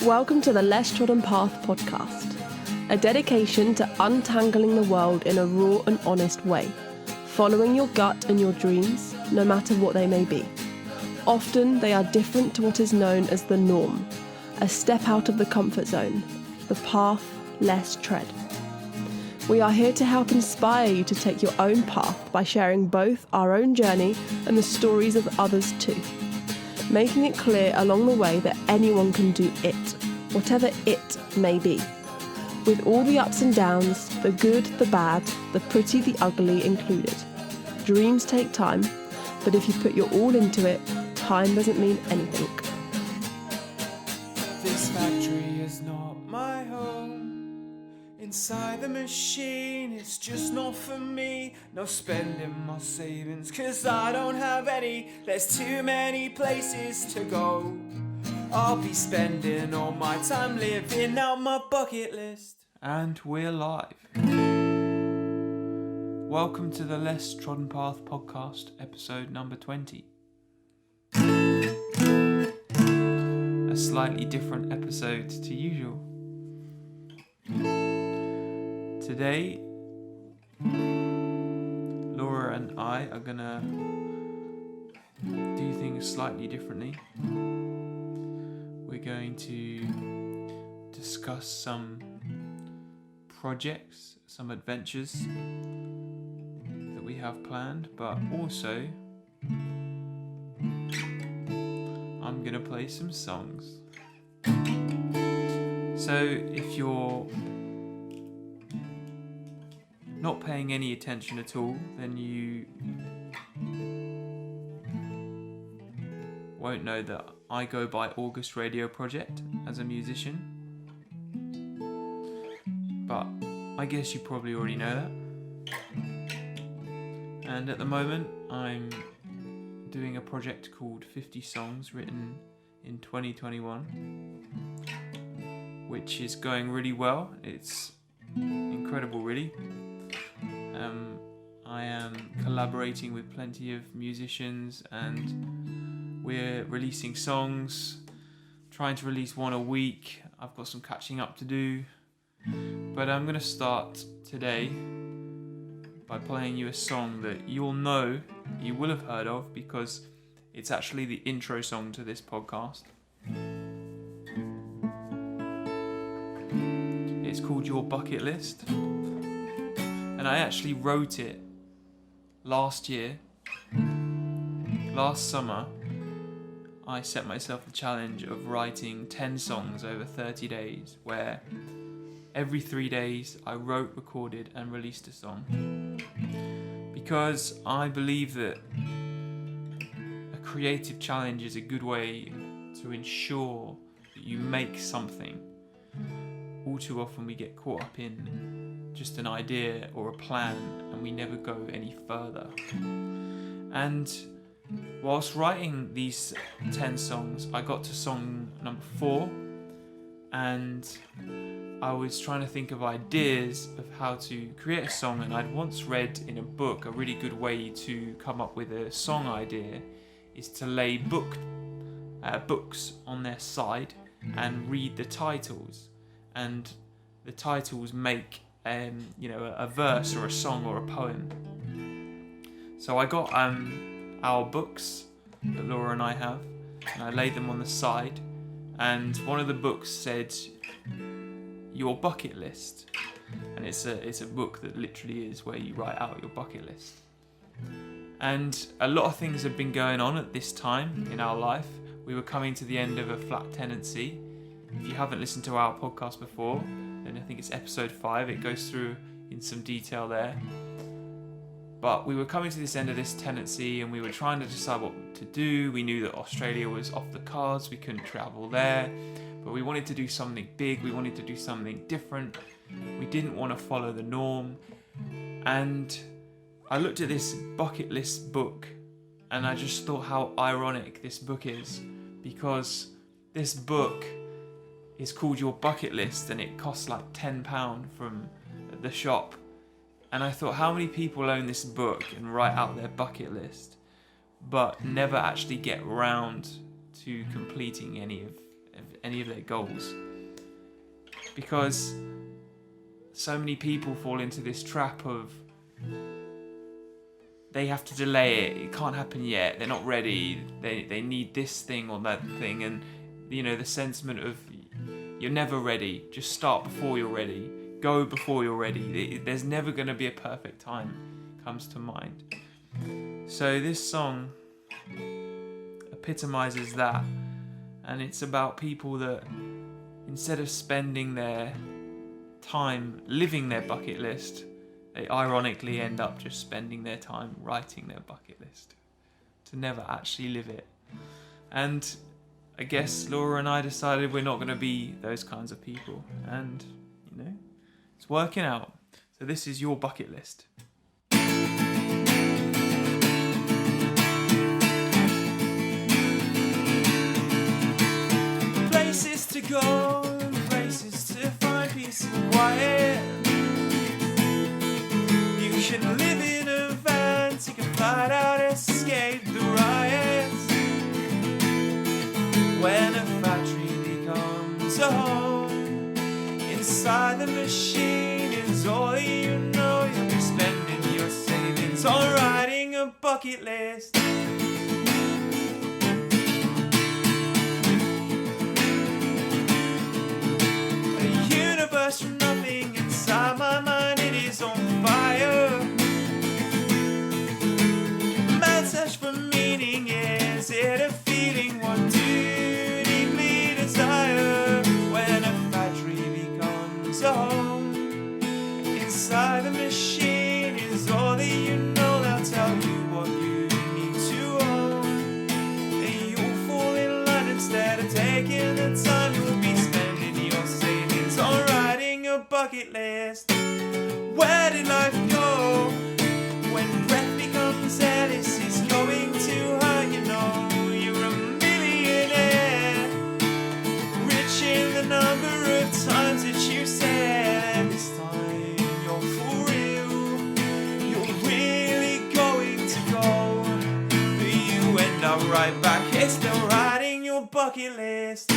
Welcome to the Less Trodden Path podcast, a dedication to untangling the world in a raw and honest way, following your gut and your dreams, no matter what they may be. Often they are different to what is known as the norm, a step out of the comfort zone, the path less tread. We are here to help inspire you to take your own path by sharing both our own journey and the stories of others too, making it clear along the way that anyone can do it, whatever it may be, with all the ups and downs, the good, the bad, the pretty, the ugly included. Dreams take time, but if you put your all into it, time doesn't mean anything. This factory is not my home. Inside the machine, it's just not for me. No spending my savings, cause I don't have any. There's too many places to go. I'll be spending all my time living out my bucket list. And we're live. Welcome to the Less Trodden Path podcast, episode number 20. A slightly different episode to usual. Today, Laura and I are gonna do things slightly differently. We're going to discuss some projects, some adventures that we have planned, but also I'm gonna play some songs. So if you're not paying any attention at all, then you won't know that I go by August Radio Project as a musician. But I guess you probably already know that. And at the moment I'm doing a project called 50 Songs written in 2021, which is going really well. It's incredible, really. I am collaborating with plenty of musicians and we're releasing songs, trying to release one a week. I've got some catching up to do, but I'm going to start today by playing you a song that you'll know, you will have heard of, because it's actually the intro song to this podcast. It's called Your Bucket List, and I actually wrote it last summer. I set myself the challenge of writing 10 songs over 30 days, where every 3 days I wrote, recorded and released a song. Because I believe that a creative challenge is a good way to ensure that you make something. All too often we get caught up in just an idea or a plan and we never go any further. And whilst writing these 10 songs, I got to song number 4 and I was trying to think of ideas of how to create a song, and I'd once read in a book a really good way to come up with a song idea is to lay books on their side and read the titles, and the titles make a verse or a song or a poem. So I got our books that Laura and I have, and I laid them on the side, and one of the books said Your Bucket List, and it's a book that literally is where you write out your bucket list. And a lot of things have been going on at this time in our life. We were coming to the end of a flat tenancy. If you haven't listened to our podcast before, then I think it's episode 5. It goes through in some detail there. But we were coming to this end of this tenancy and we were trying to decide what to do. We knew that Australia was off the cards. We couldn't travel there. But we wanted to do something big. We wanted to do something different. We didn't want to follow the norm. And I looked at this bucket list book and I just thought how ironic this book is, because this book is called Your Bucket List and it costs like £10 from the shop. And I thought, how many people own this book and write out their bucket list but never actually get around to completing any of any of their goals, because so many people fall into this trap of they have to delay it. It can't happen yet. They're not ready. They need this thing or that thing, and the sentiment of you're never ready. Just start before you're ready. Go before you're ready. There's never going to be a perfect time. Comes to mind. So this song epitomizes that, and it's about people that instead of spending their time living their bucket list, they ironically end up just spending their time writing their bucket list to never actually live it. And I guess Laura and I decided we're not going to be those kinds of people, and it's working out. So this is your bucket list. Places to go, places to find peace and quiet. You can live in a van, take a flight out, escape the riots. When a factory becomes a home, inside the machine is all you know. You'll be spending your savings on writing a bucket list. A universe from nothing inside my mind, it is on fire. Mad search for meaning, is it a feeling? What do you deeply desire? When a factory becomes a home, inside the machine is all that you know. They'll tell you what you need to own, and you'll fall in line instead of taking the time. You'll be spending your savings on writing a bucket list. Where did life go when breath becomes air? This is going to hurt, you're a millionaire, rich in the number of times that you said. And this time you're for real, you're really going to go, but you end up right back here still writing your bucket list.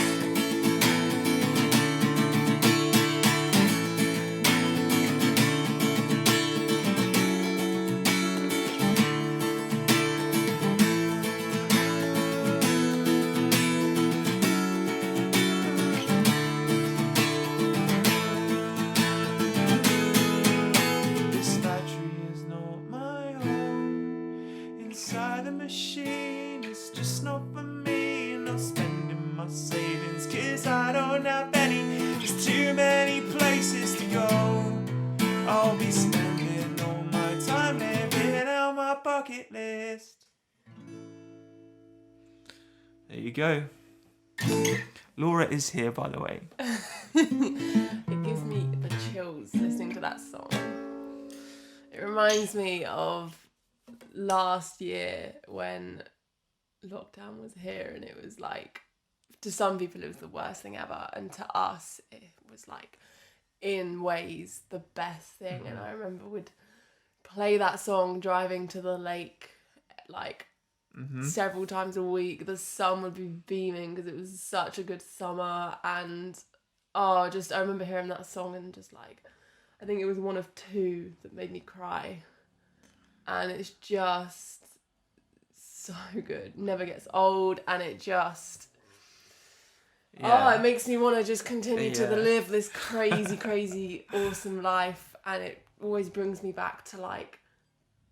This factory is not my home. Inside the machine, it's just not for me. Not spending my savings, 'cause I don't have any. There's too many places to go. I'll be spending all my time living out my bucket list. There you go. Laura is here, by the way. It gives me the chills listening to that song. It reminds me of last year when lockdown was here, and it was like, to some people it was the worst thing ever, and to us it was like in ways the best thing. And I remember we'd play that song driving to the lake like several times a week. The sun would be beaming because it was such a good summer, and I remember hearing that song and just like, I think it was one of two that made me cry, and it's just so good, never gets old, and it just it makes me want to just continue to live this crazy awesome life. And it always brings me back to like,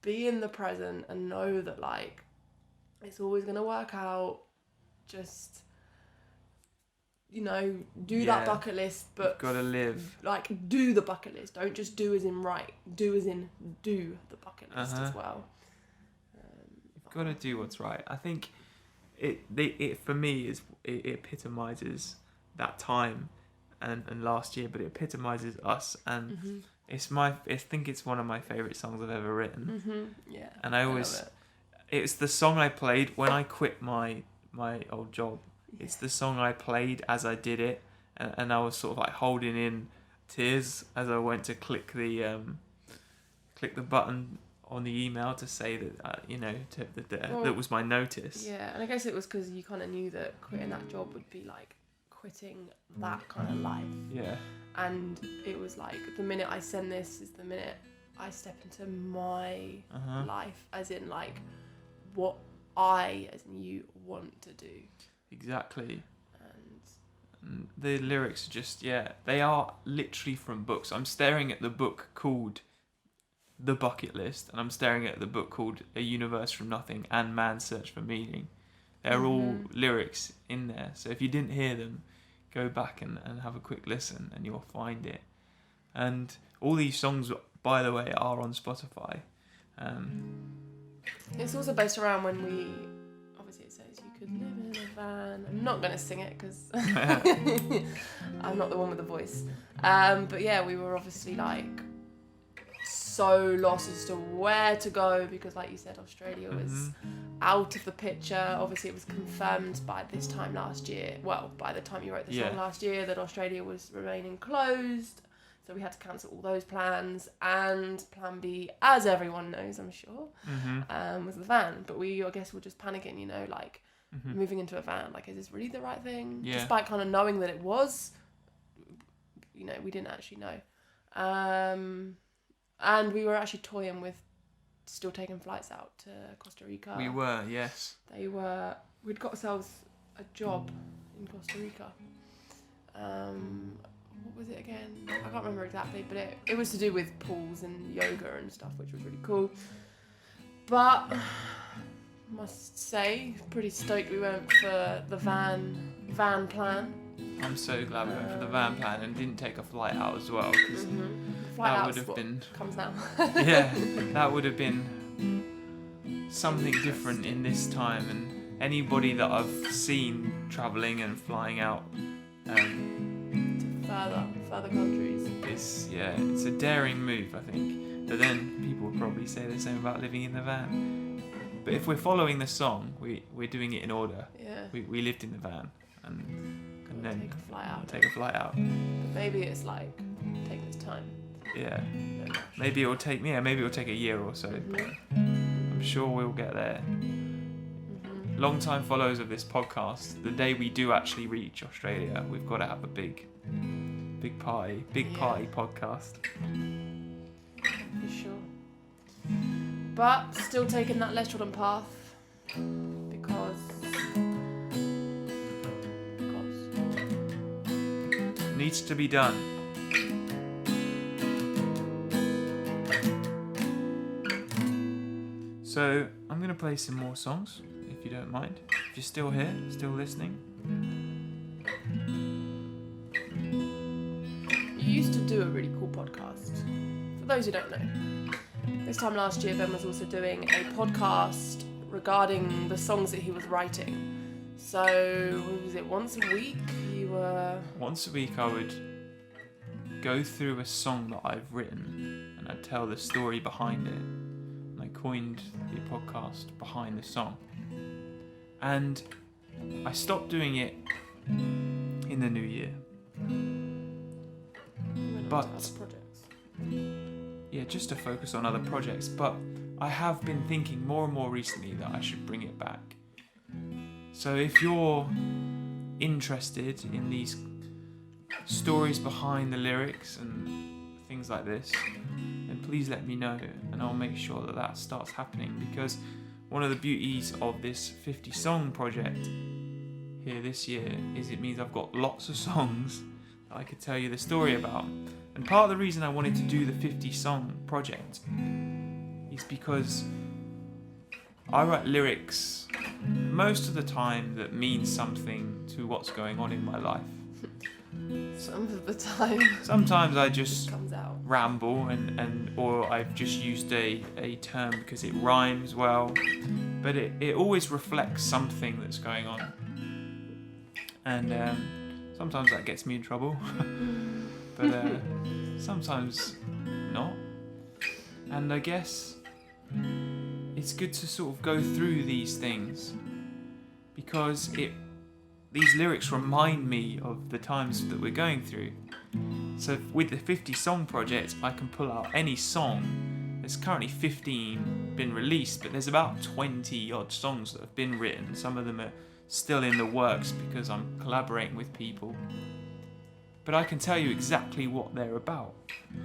be in the present and know that like it's always going to work out. Just do that bucket list, but you've got to live. Like, do the bucket list. Don't just do as in write. Do as in do the bucket list as well. You've got to do what's right. I think it for me it epitomizes that time and last year, but it epitomizes us, and I think it's one of my favorite songs I've ever written. Yeah, and I always it's the song I played when I quit my old job. It's the song I played as I did it, and I was sort of like holding in tears as I went to click the button on the email to say that that was my notice. Yeah, and I guess it was because you kind of knew that quitting that job would be like quitting that kind of life. Yeah. And it was like, the minute I send this is the minute I step into my life, as in like what I, as in you, want to do. Exactly. And the lyrics are just, they are literally from books. I'm staring at the book called The Bucket List, and I'm staring at the book called A Universe from Nothing and Man's Search for Meaning. They're all lyrics in there. So if you didn't hear them, go back and have a quick listen and you'll find it. And all these songs, by the way, are on Spotify. It's also based around when we, obviously it says you could live in a van. I'm not going to sing it because I'm not the one with the voice. But yeah, we were obviously like so lost as to where to go because, like you said, Australia was out of the picture. Obviously it was confirmed by this time last year, well, by the time you wrote the song last year, that Australia was remaining closed, so we had to cancel all those plans. And plan B, as everyone knows, I'm sure, was the van. But we, I guess, were just panicking, you know, like moving into a van, like, is this really the right thing? Despite kind of knowing that it was, you know, we didn't actually know. And we were actually toying with still taking flights out to Costa Rica. We were, yes. We'd got ourselves a job in Costa Rica. What was it again? I can't remember exactly, but it was to do with pools and yoga and stuff, which was really cool. But must say, pretty stoked we went for the van plan. I'm so glad we went for the van plan and didn't take a flight out as well, because that would have been comes now. That would have been something different in this time. And anybody that I've seen travelling and flying out to further countries, it's a daring move, I think. But then people would probably say the same about living in the van. But if we're following the song, we're doing it in order. Yeah. We lived in the van and then take a flight out. But maybe it's like take this time. Yeah. Maybe it'll take a year or so. But I'm sure we'll get there. Long-time followers of this podcast, the day we do actually reach Australia, we've got to have a big party podcast. For sure. But still taking that less trodden path because needs to be done. So I'm going to play some more songs, if you don't mind. If you're still here, still listening. You used to do a really cool podcast. For those who don't know, this time last year, Ben was also doing a podcast regarding the songs that he was writing. So, was it once a week? Once a week I would go through a song that I've written and I'd tell the story behind it. And I coined the podcast Behind the Song. And I stopped doing it in the new year. But just to focus on other projects. But I have been thinking more and more recently that I should bring it back. So if you're interested in these stories behind the lyrics and things like this, then please let me know and I'll make sure that starts happening, because one of the beauties of this 50 song project here this year is it means I've got lots of songs that I could tell you the story about. And part of the reason I wanted to do the 50 song project is because I write lyrics most of the time that mean something to what's going on in my life. Some of the time. Sometimes I just comes out. Ramble or I've just used a term because it rhymes well. But it always reflects something that's going on. And sometimes that gets me in trouble. But sometimes not. And I guess it's good to sort of go through these things because these lyrics remind me of the times that we're going through. So with the 50 song project, I can pull out any song. There's currently 15 been released, but there's about 20 odd songs that have been written. Some of them are still in the works because I'm collaborating with people. But I can tell you exactly what they're about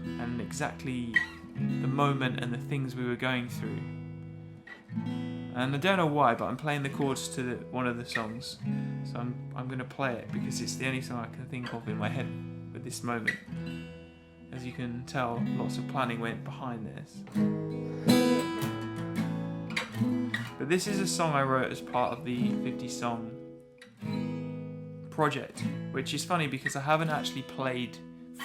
and exactly the moment and the things we were going through. And I don't know why, but I'm playing the chords to one of the songs. So I'm going to play it because it's the only song I can think of in my head at this moment. As you can tell, lots of planning went behind this. But this is a song I wrote as part of the 50 song project, which is funny because I haven't actually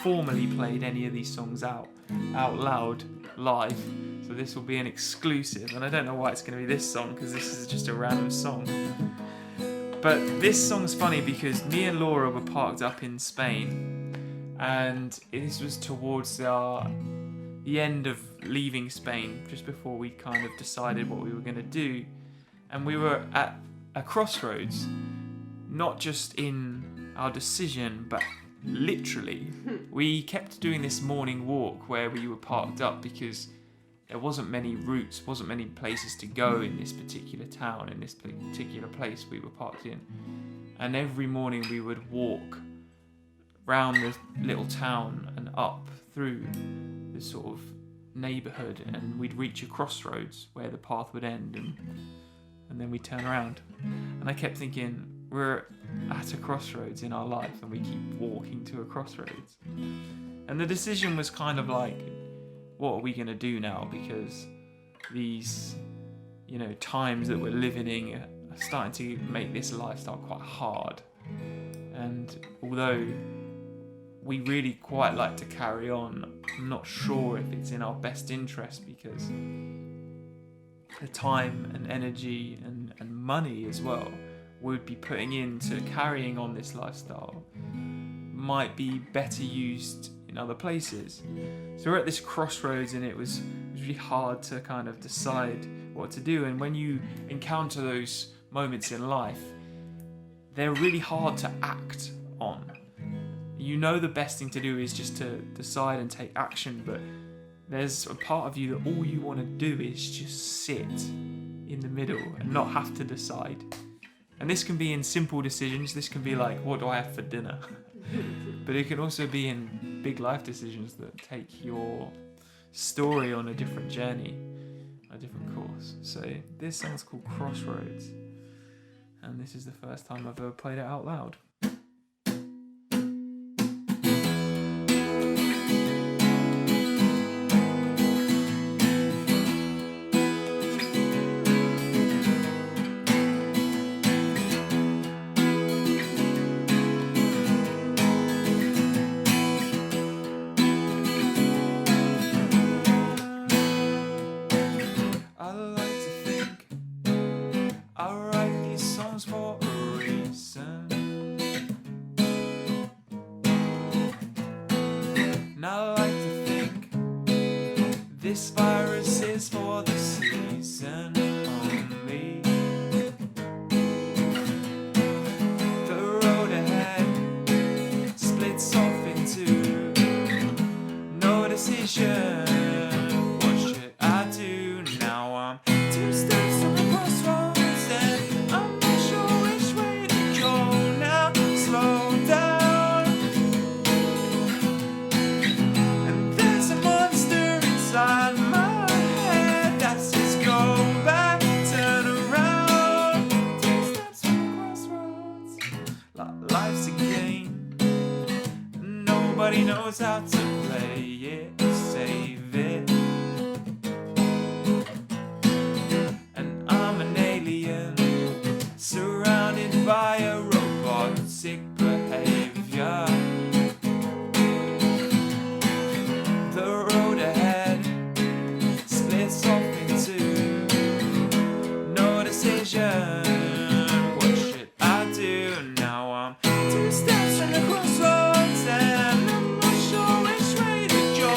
formally played any of these songs out loud live. So this will be an exclusive, and I don't know why it's going to be this song because this is just a random song. But this song's funny because me and Laura were parked up in Spain, and this was towards the end of leaving Spain, just before we kind of decided what we were going to do. And we were at a crossroads, not just in our decision, but literally. We kept doing this morning walk where we were parked up because there wasn't many routes, wasn't many places to go in this particular town, in this particular place we were parked in. And every morning we would walk round the little town and up through this sort of neighbourhood, and we'd reach a crossroads where the path would end, and then we'd turn around. And I kept thinking, we're at a crossroads in our life and we keep walking to a crossroads. And the decision was kind of like, what are we going to do now? Because these, times that we're living in are starting to make this lifestyle quite hard. And although we really quite like to carry on, I'm not sure if it's in our best interest, because the time and energy and money as well we'd be putting into carrying on this lifestyle might be better used in other places. So we're at this crossroads, and it was really hard to kind of decide what to do. And when you encounter those moments in life, they're really hard to act on. You know the best thing to do is just to decide and take action, but there's a part of you that all you want to do is just sit in the middle and not have to decide. And this can be in simple decisions. This can be like, what do I have for dinner? But it can also be in big life decisions that take your story on a different journey, a different course. So this song's called Crossroads, and this is the first time I've ever played it out loud. For a reason, and I like to think this virus is for the season only. The road ahead splits off into no decision. What should I do now? I'm 2 steps from the crossroads, and I'm not sure which way to go now. Slow down, and there's a monster inside my head that says go back, turn around. 2 steps from the crossroads, life's a game, nobody knows how to play it, save it. And I'm an alien, surrounded by a robotic behavior. The road ahead splits off into no decision. What should I do now? I'm 2 steps from the crossroads, and I'm not sure which way to go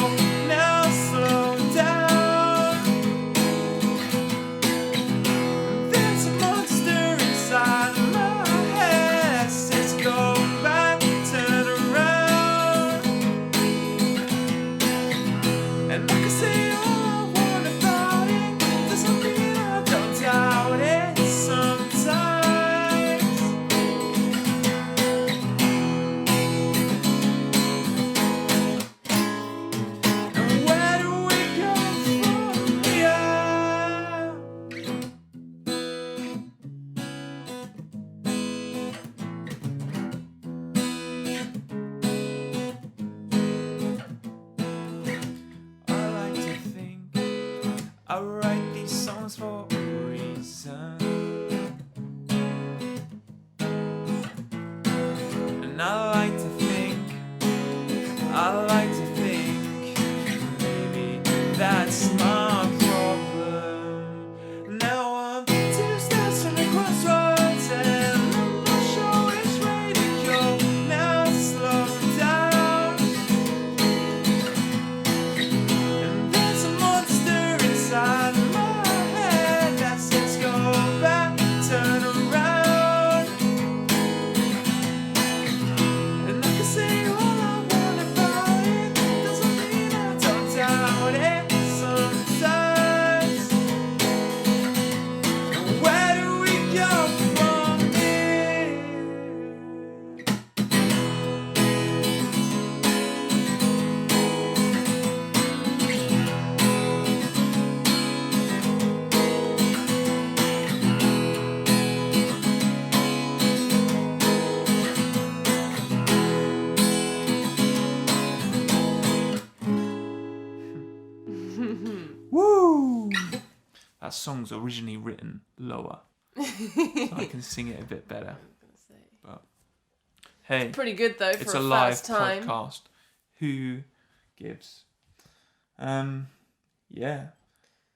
now. Slow down, there's a monster inside my head that says go back, turn around. And I can say all I want about it, doesn't mean I don't doubt it sometimes. I write these songs for a reason. And I like to think, maybe that's my problem. Now I'm 2 steps from the crossroads and I'm not sure which way to go. Now slow down, and there's a monster inside my head that says go back, turn around. And I can say all I want about it, doesn't mean I don't doubt it sometimes. And where do we go from here? Woo! That song's originally written lower, so I can sing it a bit better. But hey, Pretty good though it's for a a live first time. podcast. Who gives? Yeah.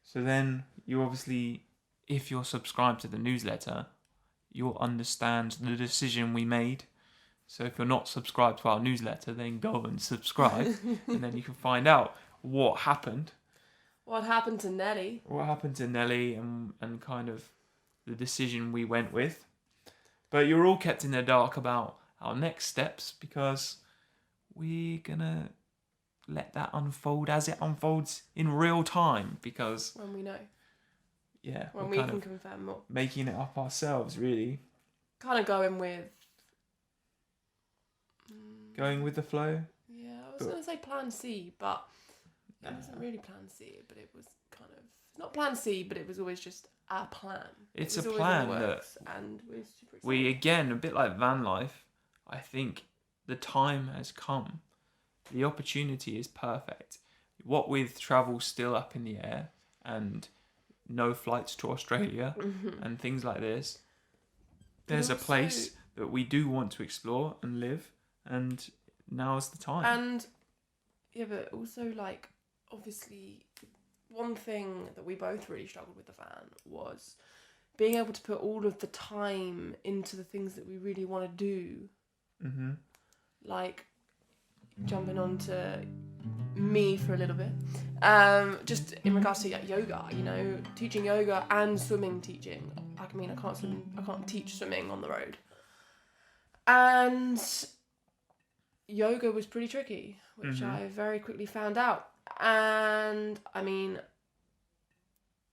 So then you obviously, if you're subscribed to the newsletter, you'll understand the decision we made. So if you're not subscribed to our newsletter, then go and subscribe, and then you can find out what happened. What happened to Nelly? What happened to Nelly and kind of the decision we went with. But you're all kept in the dark about our next steps because we're gonna let that unfold as it unfolds in real time, because When we know. yeah, When we're we kind can of confirm more. making it up ourselves, really. Kind of going with... Going with the flow. Yeah, I was But- going to say plan C, but it wasn't really plan C, but it was kind of... Not plan C, but it was always just our plan. It's It was a always in plan the that works, and we're super excited. we, again, a bit like van life, I think the time has come. The opportunity is perfect. What with travel still up in the air and no flights to Australia and things like this, there's a also- place that we do want to explore and live, and now's the time. And yeah, but also like obviously one thing that we both really struggled with the van was being able to put all of the time into the things that we really want to do. Mm-hmm. Like jumping on to me for a little bit. Just in regards to yoga, you know, teaching yoga and swimming teaching. I mean, I can't teach swimming on the road. And yoga was pretty tricky, which I very quickly found out. And I mean,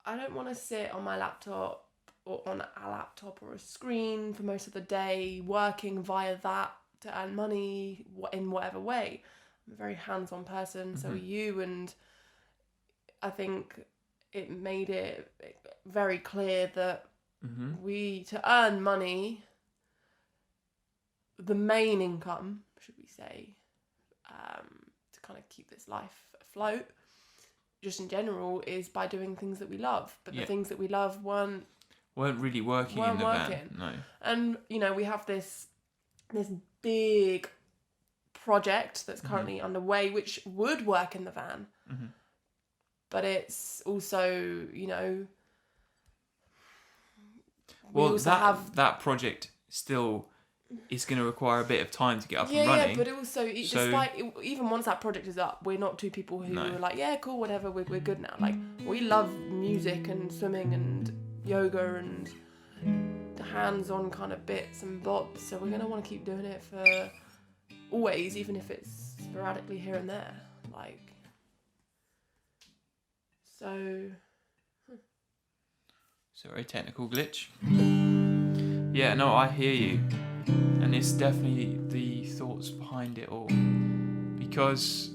I don't want to sit on my laptop or on a laptop or a screen for most of the day working via that to earn money in whatever way. I'm a very hands-on person, so are you, and I think it made it very clear that to earn money, the main income, should we say, to kind of keep this life afloat, just in general, is by doing things that we love. But the things that we love weren't really working in the van. No. And, you know, we have this big project that's currently underway, which would work in the van. But it's also, you know... Well, that project still is going to require a bit of time to get up and running. Yeah, but also, even once that project is up, we're not two people who are like, yeah, cool, whatever, we're good now. Like, we love music and swimming and yoga and the hands-on kind of bits and bobs, so we're going to want to keep doing it for always, even if it's sporadically here and there. Like, so... Sorry, technical glitch. Yeah, no, I hear you. And it's definitely the thoughts behind it all. Because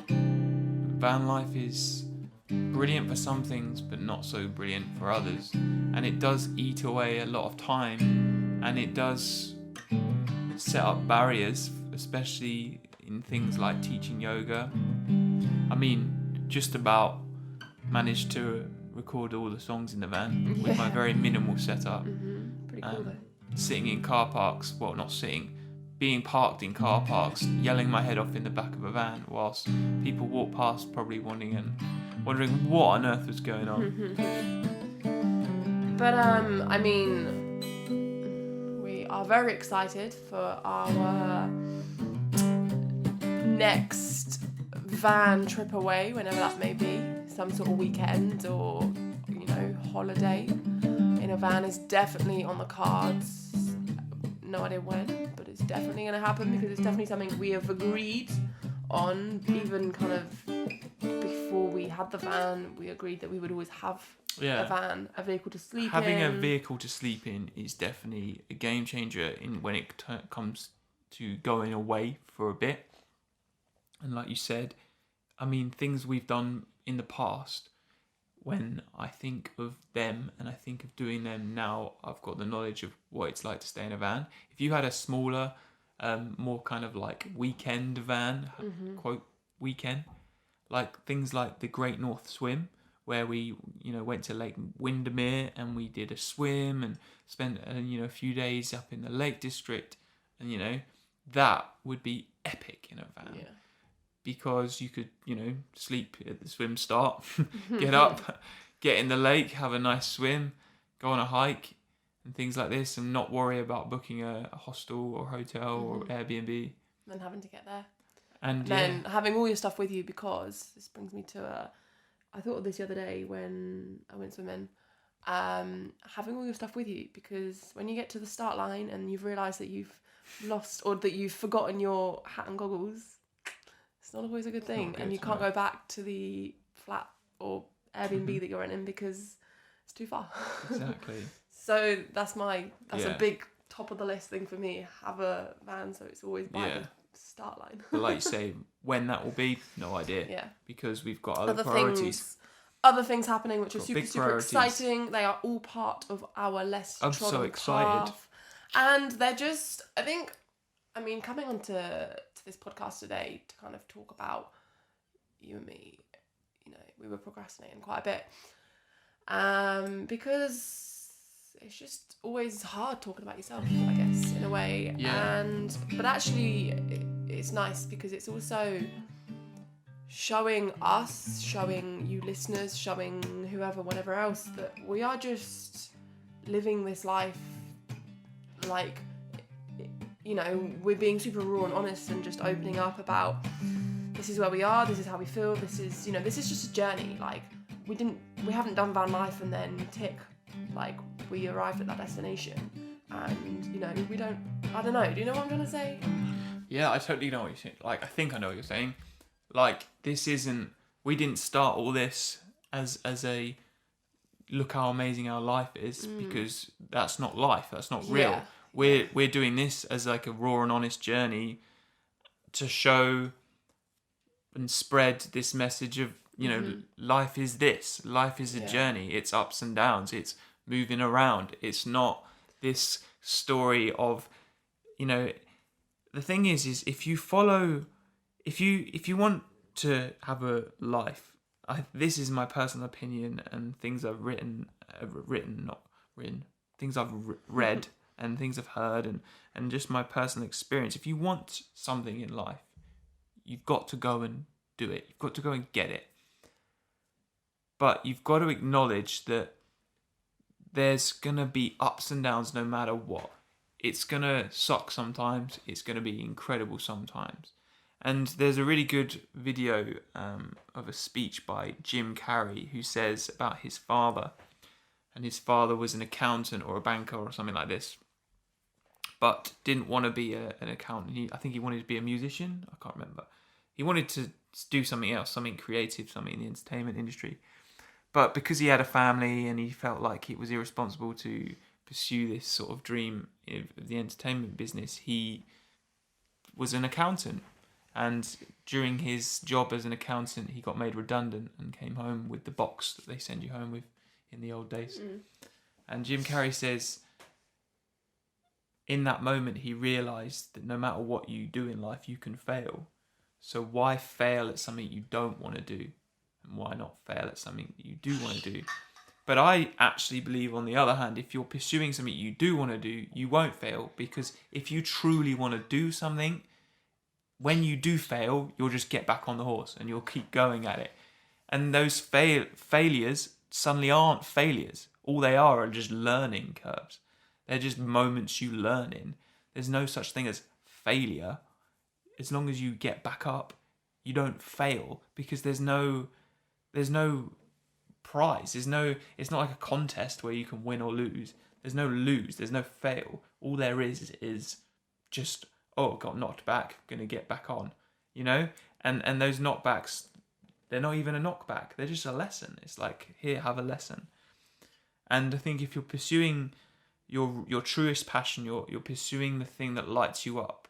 van life is brilliant for some things, but not so brilliant for others. And it does eat away a lot of time. And it does set up barriers, especially in things like teaching yoga. I mean, just about managed to record all the songs in the van with my very minimal setup. Pretty cool though. Sitting in car parks, well, not sitting, being parked in car parks, yelling my head off in the back of a van whilst people walk past, probably wondering what on earth was going on. But I mean, we are very excited for our next van trip away, whenever that may be, some sort of weekend or, you know, holiday in a van is definitely on the cards. No idea when, but it's definitely going to happen because it's definitely something we have agreed on. Even kind of before we had the van, we agreed that we would always have a van, a vehicle to sleep Having in. a vehicle to sleep in is definitely a game changer when it comes to going away for a bit. And like you said, I mean, things we've done in the past, when I think of them and I think of doing them now, I've got the knowledge of what it's like to stay in a van. If you had a smaller, more kind of like weekend van, quote weekend, like things like the Great North Swim, where we, you know, went to Lake Windermere and we did a swim and spent, a few days up in the Lake District, and, you know, that would be epic in a van. Yeah. Because you could, sleep at the swim start, get up, get in the lake, have a nice swim, go on a hike and things like this, and not worry about booking a hostel or hotel or Airbnb. And having to get there. And then having all your stuff with you, because this brings me to I thought of this the other day when I went swimming. Having all your stuff with you, because when you get to the start line and you've realised that you've lost or that you've forgotten your hat and goggles, it's not always a good thing, and you can't go back to the flat or Airbnb that you're renting because it's too far. Exactly. So that's a big top of the list thing for me. Have a van so it's always by the start line. But like you say, when that will be, no idea. Yeah. Because we've got other priorities. Other things happening which are super priorities. exciting. They are all part of our less I'm trodden so excited. path. And they're just, coming onto this podcast today to kind of talk about you and me, we were procrastinating quite a bit. Because it's just always hard talking about yourself, I guess, in a way. Yeah. But actually, it's nice because it's also showing us, showing you listeners, showing whoever, whatever else, that we are just living this life like, we're being super raw and honest and just opening up about this is where we are, this is how we feel, this is just a journey. Like, we haven't done van life and then tick, like, we arrived at that destination, and we don't, I don't know, do you know what I'm trying to say? Yeah, I totally know what you're saying. Like, I think I know what you're saying. Like, we didn't start all this as a look how amazing our life is, because that's not life, that's not real. We're doing this as like a raw and honest journey to show and spread this message of, life is this. Life is a journey. It's ups and downs. It's moving around. It's not this story of, the thing is if you follow, if you want to have a life, this is my personal opinion and things I've things I've read and things I've heard and just my personal experience. If you want something in life, you've got to go and do it. You've got to go and get it. But you've got to acknowledge that there's going to be ups and downs no matter what. It's going to suck sometimes. It's going to be incredible sometimes. And there's a really good video of a speech by Jim Carrey who says about his father. And his father was an accountant or a banker or something like this, but didn't want to be an accountant. I think he wanted to be a musician. I can't remember. He wanted to do something else, something creative, something in the entertainment industry. But because he had a family and he felt like it was irresponsible to pursue this sort of dream of the entertainment business, he was an accountant. And during his job as an accountant, he got made redundant and came home with the box that they send you home with in the old days. And Jim Carrey says, in that moment, he realised that no matter what you do in life, you can fail. So why fail at something you don't want to do? And why not fail at something that you do want to do? But I actually believe, on the other hand, if you're pursuing something you do want to do, you won't fail. Because if you truly want to do something, when you do fail, you'll just get back on the horse and you'll keep going at it. And those failures suddenly aren't failures. All they are just learning curves. They're just moments you learn in. There's no such thing as failure. As long as you get back up, you don't fail, because there's no prize. It's not like a contest where you can win or lose. There's no lose. There's no fail. All there is just, oh, got knocked back, gonna get back on, And those knockbacks, they're not even a knockback. They're just a lesson. It's like, here, have a lesson. And I think if you're pursuing your truest passion, you're pursuing the thing that lights you up,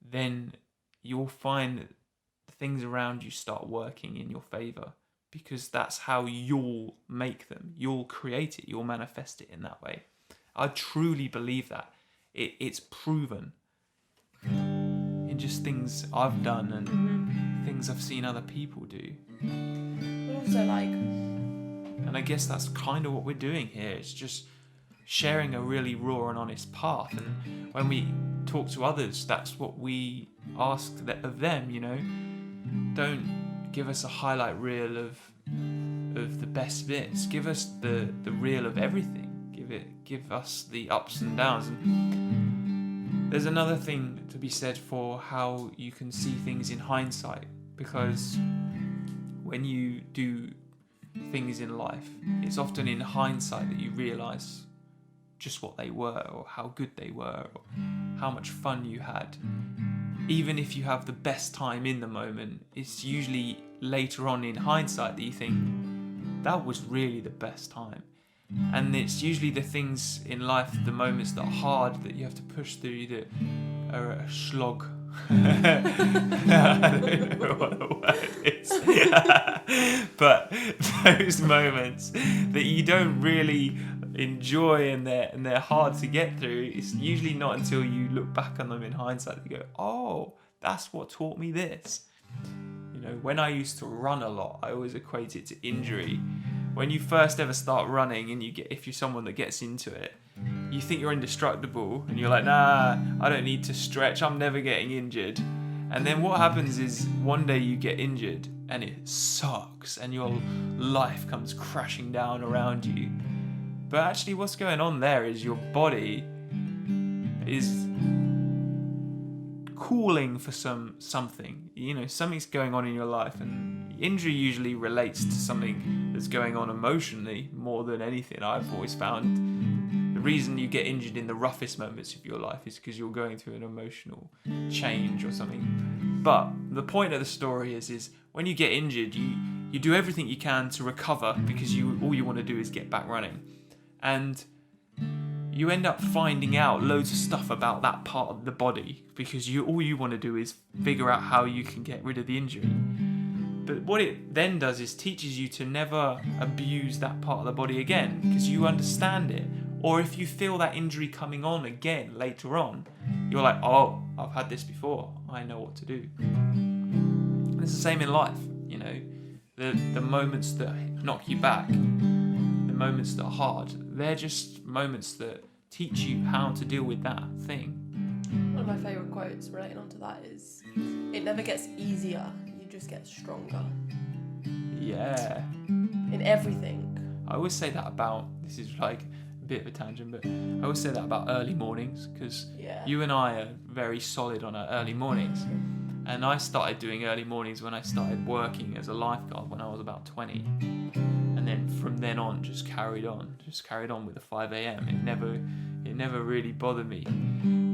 then you'll find that the things around you start working in your favor, because that's how you'll make them. You'll create it. You'll manifest it in that way. I truly believe that. It's proven in just things I've done and things I've seen other people do. Also, and I guess that's kind of what we're doing here. It's just sharing a really raw and honest path. And when we talk to others, that's what we ask of them. Don't give us a highlight reel of the best bits. Give us the reel of everything. Give us the ups and downs. And there's another thing to be said for how you can see things in hindsight, because when you do things in life, it's often in hindsight that you realise just what they were, or how good they were, or how much fun you had. Even if you have the best time in the moment, it's usually later on in hindsight that you think, that was really the best time. And it's usually the things in life, the moments that are hard, that you have to push through, that are a slog. I don't know what the word is. But those moments that you don't really enjoy and they're hard to get through, it's usually not until you look back on them in hindsight that you go, oh, that's what taught me this. When I used to run a lot, I always equate it to injury. When you first ever start running, and if you're someone that gets into it, you think you're indestructible, and you're like, nah, I don't need to stretch, I'm never getting injured. And then what happens is, one day you get injured and it sucks and your life comes crashing down around you. But actually what's going on there is your body is calling for something. Something's going on in your life, and injury usually relates to something that's going on emotionally more than anything. I've always found the reason you get injured in the roughest moments of your life is because you're going through an emotional change or something. But the point of the story is when you get injured, you do everything you can to recover, because all you want to do is get back running. And you end up finding out loads of stuff about that part of the body, because all you want to do is figure out how you can get rid of the injury. But what it then does is teaches you to never abuse that part of the body again, because you understand it. Or if you feel that injury coming on again later on, you're like, oh, I've had this before, I know what to do. And it's the same in life. The moments that knock you back, the moments that are hard, they're just moments that teach you how to deal with that thing. One of my favourite quotes relating onto that is, it never gets easier, you just get stronger. Yeah. In everything. I always say that about, this is like a bit of a tangent, but I always say that about early mornings, because you and I are very solid on our early mornings. And I started doing early mornings when I started working as a lifeguard when I was about 20. And then from then on, just carried on with the 5 a.m. It never really bothered me.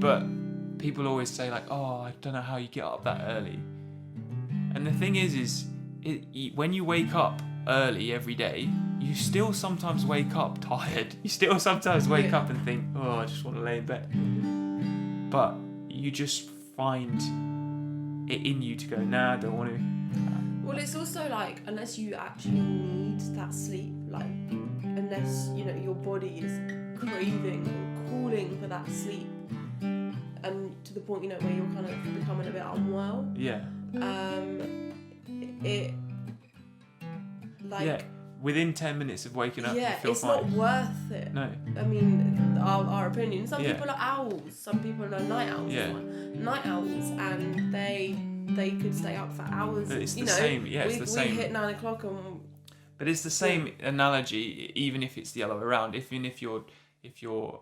But people always say like, oh, I don't know how you get up that early. And the thing is when you wake up early every day, you still sometimes wake up tired. You still sometimes wake up and think, oh, I just want to lay in bed. But you just find it in you to go, nah, I don't want to. Well, it's also like, unless you actually need that sleep, like, unless, your body is craving or calling for that sleep, and to the point, where you're kind of becoming a bit unwell. Yeah. like within 10 minutes of waking up, you feel it's fine. not worth it. No. I mean, our opinion. Some people are owls. Some people are night owls. Yeah. Night owls, and they could stay up for hours. But it's the same. Yeah, it's the same. We hit 9 o'clock and. But it's the same analogy, even if it's the other way around. Even if you're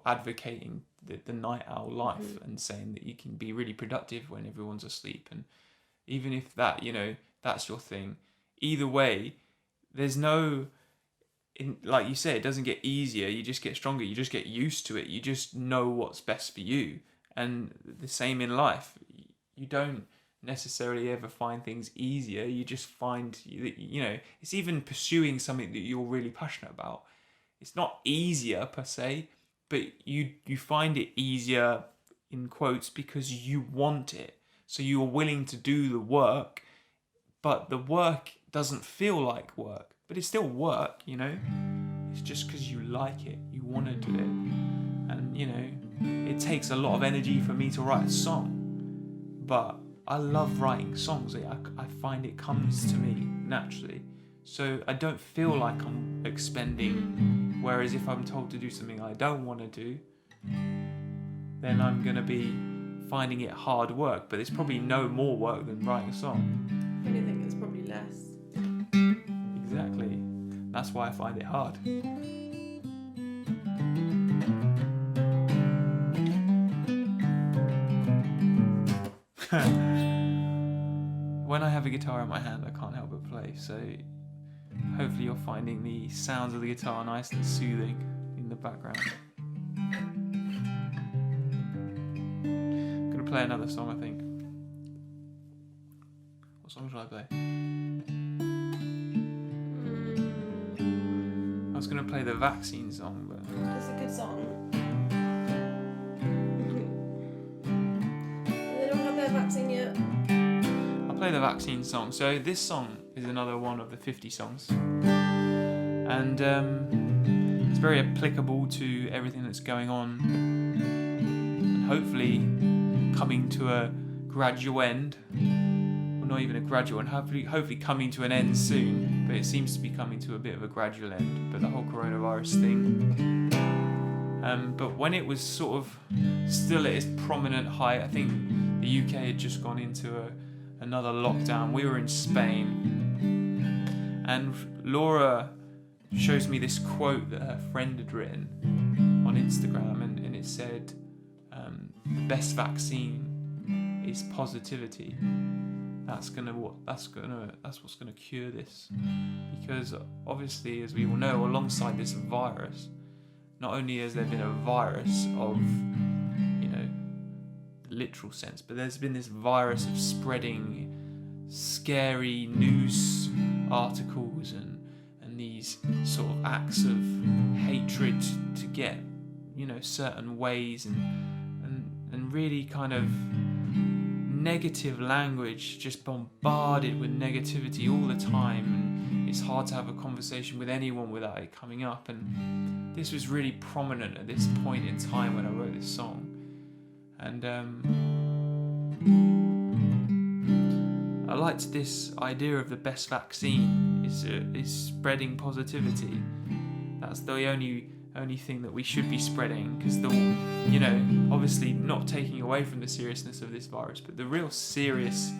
advocating the night owl life and saying that you can be really productive when everyone's asleep, and even if that that's your thing, either way, there's no, like you say, it doesn't get easier. You just get stronger. You just get used to it. You just know what's best for you. And the same in life. You don't necessarily ever find things easier. You just find that, it's even pursuing something that you're really passionate about. It's not easier per se, but you find it easier in quotes because you want it. So you're willing to do the work, but the work doesn't feel like work, but it's still work, It's just because you like it, you want to do it. And, it takes a lot of energy for me to write a song, but I love writing songs. I find it comes to me naturally. So I don't feel like I'm expending, whereas if I'm told to do something I don't want to do, then I'm going to be finding it hard work, but it's probably no more work than writing a song. If anything, it's probably less. Exactly. That's why I find it hard. When I have a guitar in my hand, I can't help but play, so hopefully you're finding the sounds of the guitar nice and soothing in the background. I'm going to play another song, I think. What song should I play? I was going to play the vaccine song, but... It's a good song. They don't have their vaccine yet. I'll play the vaccine song. So this song is another one of the 50 songs. And it's very applicable to everything that's going on. And hopefully coming to a gradual end. Well, not even a gradual end. Hopefully coming to an end soon. But it seems to be coming to a bit of a gradual end. But the whole coronavirus thing. But when it was sort of still at its prominent height, I think the UK had just gone into another lockdown. We were in Spain. And Laura shows me this quote that her friend had written on Instagram, and it said, "The best vaccine is positivity." That's what's gonna cure this, because obviously, as we all know, alongside this virus, not only has there been a virus of, the literal sense, but there's been this virus of spreading scary news articles and these sort of acts of hatred to get, certain ways and really kind of negative language, just bombarded with negativity all the time, and it's hard to have a conversation with anyone without it coming up. And this was really prominent at this point in time when I wrote this song. And I liked this idea of the best vaccine is spreading positivity. That's the only thing that we should be spreading, because obviously not taking away from the seriousness of this virus, but the real serious,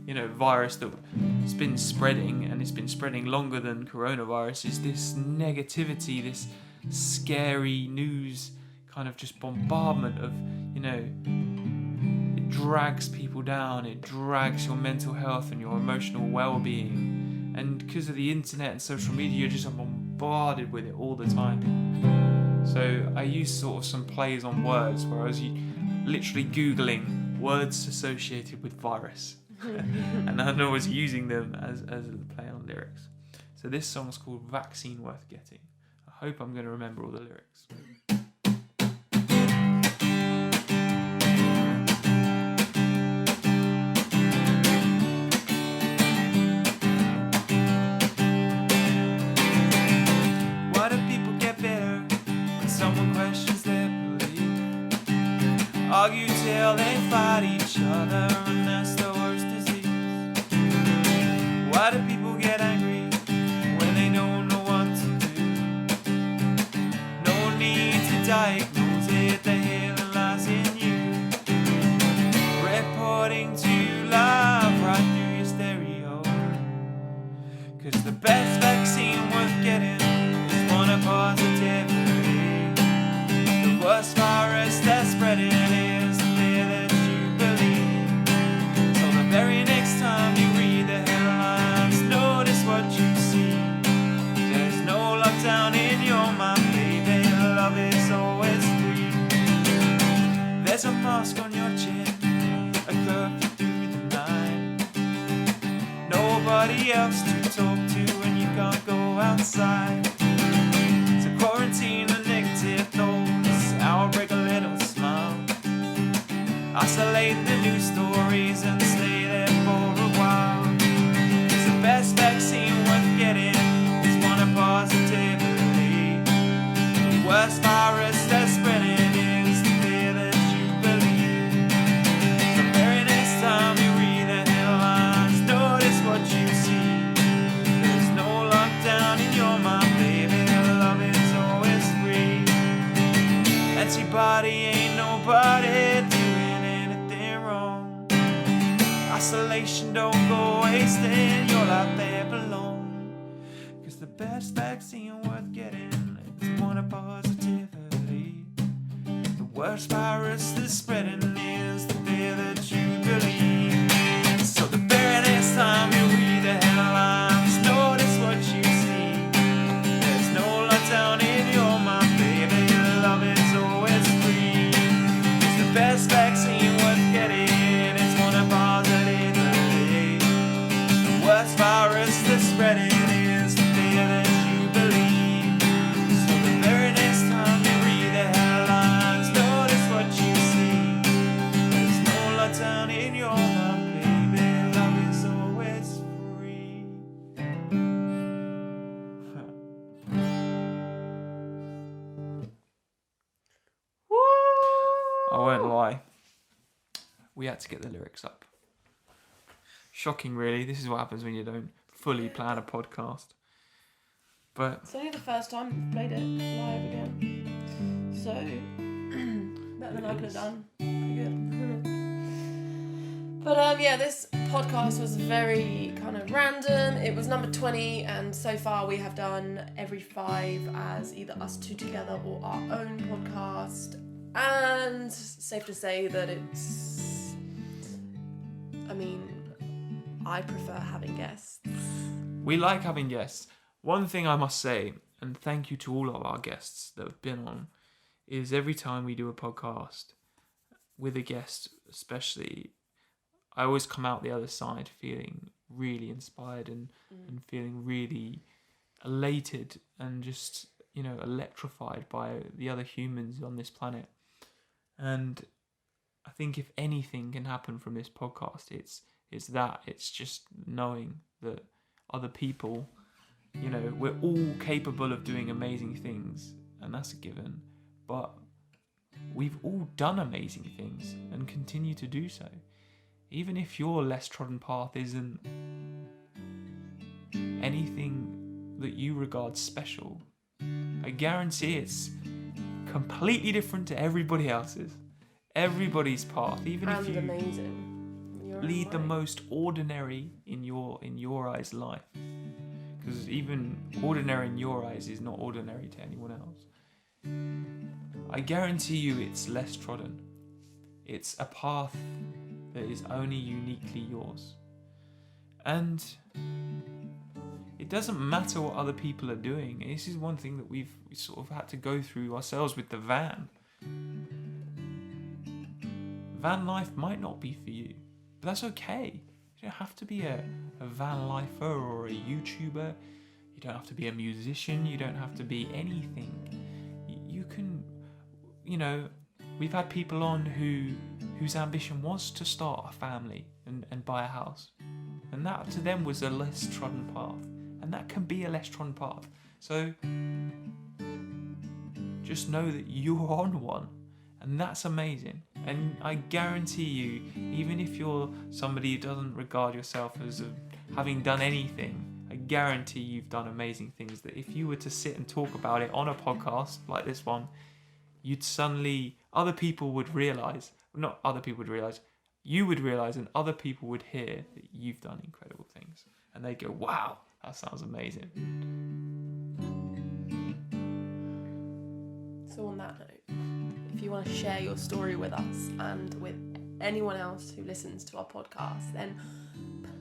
virus that's been spreading, and it's been spreading longer than coronavirus, is this negativity, this scary news kind of just bombardment of, it drags people down, it drags your mental health and your emotional well-being, and because of the internet and social media, you're just bombarded with it all the time. So I used sort of some plays on words where I was literally Googling words associated with virus and I was using them as a play on lyrics. So this song's called Vaccine Worth Getting. I hope I'm going to remember all the lyrics. Why do people get bitter when someone questions their belief? Argue till they fight each other, and that's the worst disease. Why do people get angry when they know nobody else to talk to when you can't go outside. So quarantine the negative thoughts, I'll break a little smile. Isolate the news stories and stay there for a while. It's the best vaccine worth getting, it's one of positivity. The worst virus that's spreading is the fear that you believe. The very next time you read the headlines, notice what you see. There's no lockdown in your mind, baby, love is always free. Antibody ain't nobody doing anything wrong. Isolation don't go wasting, you're out there alone. Cause the best vaccine worth getting is one of positivity. The worst virus that's spreading is the fear that you believe. So the very next time you read the headlines, notice what you see. There's no lockdown in your mind, baby, love is always free. It's the best vaccine worth getting, it's one of positivity. The worst virus that's spreading is the fear that you believe. So the very next time you read the headlines, notice what you see. There's no lockdown in your mind, baby, love is always free. I won't lie, we had to get the lyrics up. Shocking, really. This is what happens when you don't fully plan a podcast. But It's only the first time we've played it live again. So, better than I could have done. Pretty good. But yeah, this podcast was very kind of random. It was number 20, and so far we have done every 5 as either us two together or our own podcast. And safe to say that it's... I mean, I prefer having guests. we like having guests. One thing I must say, and thank you to all of our guests that have been on, is every time we do a podcast with a guest especially, I always come out the other side feeling really inspired and feeling really elated and just, electrified by the other humans on this planet. And I think if anything can happen from this podcast, it's just knowing that other people, we're all capable of doing amazing things, and that's a given. But we've all done amazing things and continue to do so. Even if your less trodden path isn't anything that you regard special, I guarantee it's completely different to everybody else's. Everybody's path, even if you amazing. lead the most ordinary in your eyes life, because even ordinary in your eyes is not ordinary to anyone else. I guarantee you it's less trodden. It's a path that is only uniquely yours. And it doesn't matter what other people are doing. This is one thing that we sort of had to go through ourselves with the van. Van life might not be for you, but that's okay. You don't have to be a van lifer or a YouTuber. You don't have to be a musician. You don't have to be anything. You can, we've had people on whose ambition was to start a family and buy a house. And that to them was a less trodden path. And that can be a less trodden path. So just know that you're on one. And that's amazing. And I guarantee you, even if you're somebody who doesn't regard yourself as having done anything, I guarantee you've done amazing things that if you were to sit and talk about it on a podcast like this one, other people would realise, not other people would realise, you would realise and other people would hear that you've done incredible things. And they go, wow, that sounds amazing. So on that note, if you want to share your story with us and with anyone else who listens to our podcast, then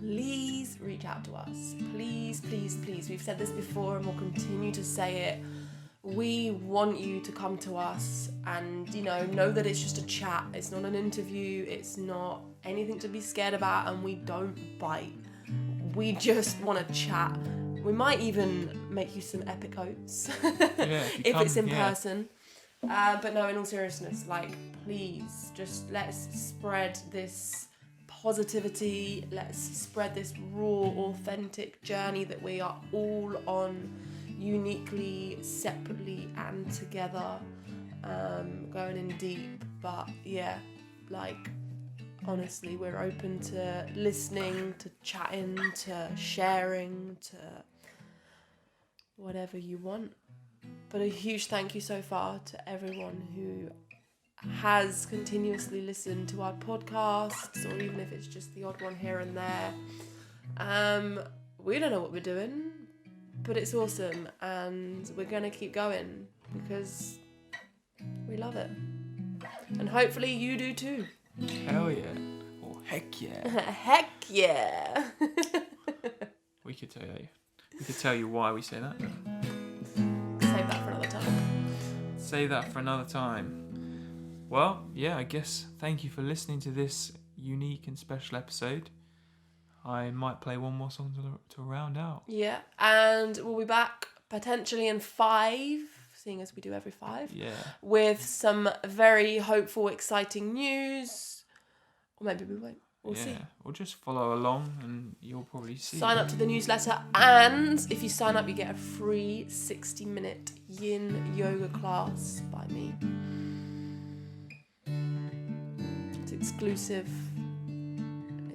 please reach out to us. Please, please, please. We've said this before and we'll continue to say it. We want you to come to us and, know that it's just a chat. It's not an interview. It's not anything to be scared about, and we don't bite. we just want to chat. We might even make you some epic oats if it's in person. But no, in all seriousness, like, please, just let's spread this positivity. Let's spread this raw, authentic journey that we are all on, uniquely, separately, and together, going in deep. But yeah, like, honestly, we're open to listening, to chatting, to sharing, to whatever you want. But a huge thank you so far to everyone who has continuously listened to our podcasts, or even if it's just the odd one here and there. We don't know what we're doing, but it's awesome, and we're going to keep going because we love it. And hopefully you do too. Hell yeah. Or heck yeah. Heck yeah. We could tell you why we say that. Save that for another time. Say that for another time. Well, yeah, I guess thank you for listening to this unique and special episode. I might play one more song to round out. Yeah, and we'll be back potentially in 5, seeing as we do every 5. Yeah. With some very hopeful, exciting news. Or maybe we won't. We'll see. Or just follow along and you'll probably see. Sign up to the newsletter, and if you sign up, you get a free 60-minute yin yoga class by me. It's exclusive.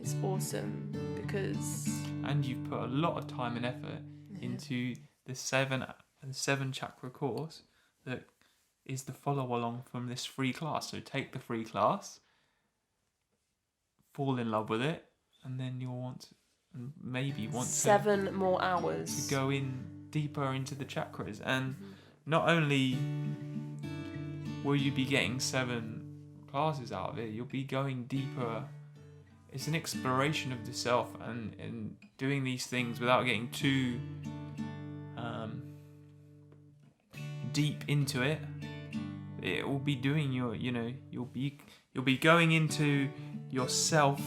It's awesome because... And you've put a lot of time and effort into the 7 chakra course that is the follow along from this free class. So take the free class, fall in love with it, and then you'll want to 7 more hours to go in deeper into the chakras. And not only will you be getting 7 classes out of it, you'll be going deeper. It's an exploration of the self, and doing these things without getting too deep into it. It will be doing you'll be going into yourself,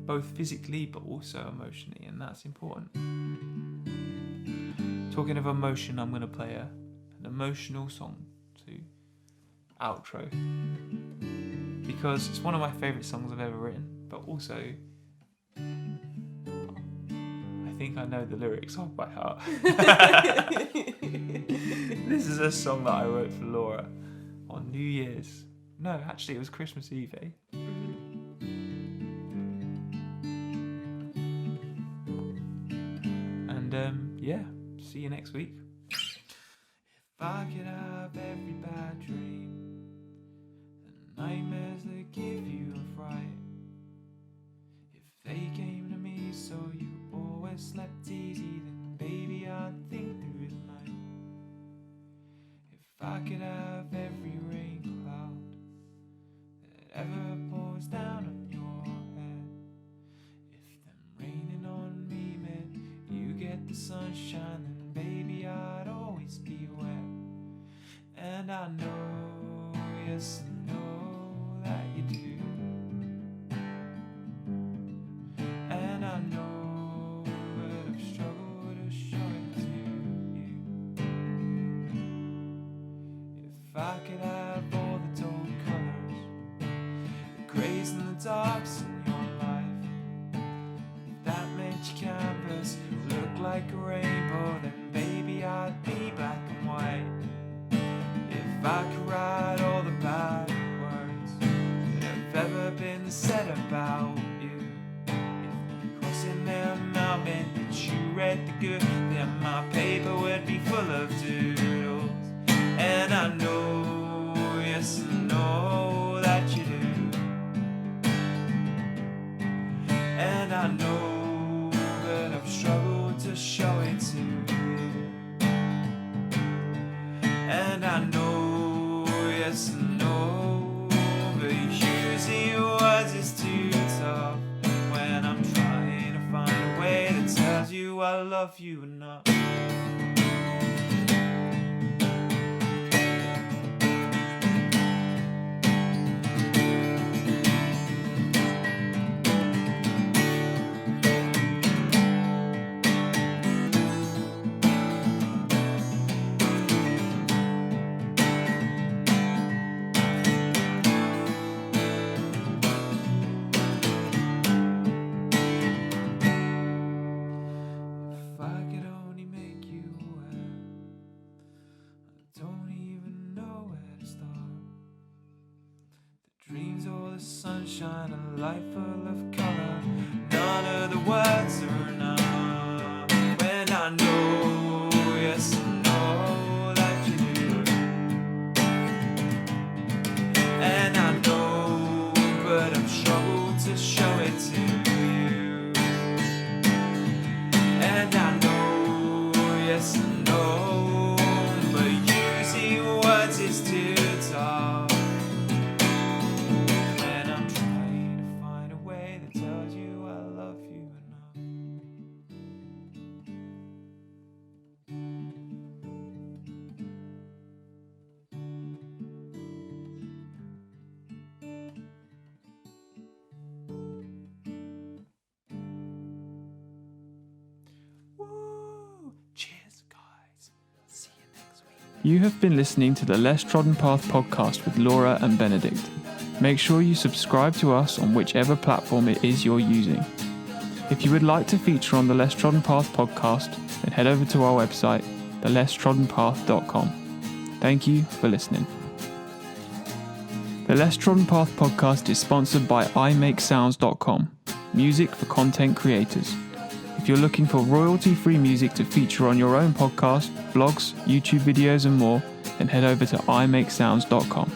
both physically but also emotionally, and that's important. Talking of emotion, I'm going to play an emotional song to outro, because it's one of my favourite songs I've ever written, but also I think I know the lyrics off by heart. This is a song that I wrote for Laura on New Year's. No, actually it was Christmas Eve, eh? And yeah, see you next week. If I could have every bad dream, the nightmares that give you a fright, if they came to me so you always slept easy, then baby I'd think through the night. If I could have every rain cloud that ever pours down on your head, if them raining on me meant you get the sunshine, then baby I'd always be wet. And I know, yes I know that you do. And I know, but I've struggled to show it to you. If I could have all the dull colours, the greys and the darks in your life, if that meant your canvas looked like a rainbow, then baby I'd be black and white. If I could write all the bad words that have ever been said about you, if crossing them out meant that you read the good, then my paper would be full of doodles. And I know, yes I know that you do. And I know, but I've struggled to show it to you. And I know, yes I know, but using words is too tough when I'm trying to find a way that tells you I love you enough. shine a light full of colour. None of the words are enough when I know, yes I know that you do. And I know, but I've struggled to show it to you. And I know, yes I know, but using words is too tough. Cheers, guys. See you next week. You have been listening to the Less Trodden Path podcast with Laura and Benedict. Make sure you subscribe to us on whichever platform it is you're using. If you would like to feature on the Less Trodden Path podcast, then head over to our website, thelesstroddenpath.com. Thank you for listening. The Less Trodden Path podcast is sponsored by imakesounds.com, music for content creators. If you're looking for royalty-free music to feature on your own podcast, blogs, YouTube videos and more, then head over to imakesounds.com.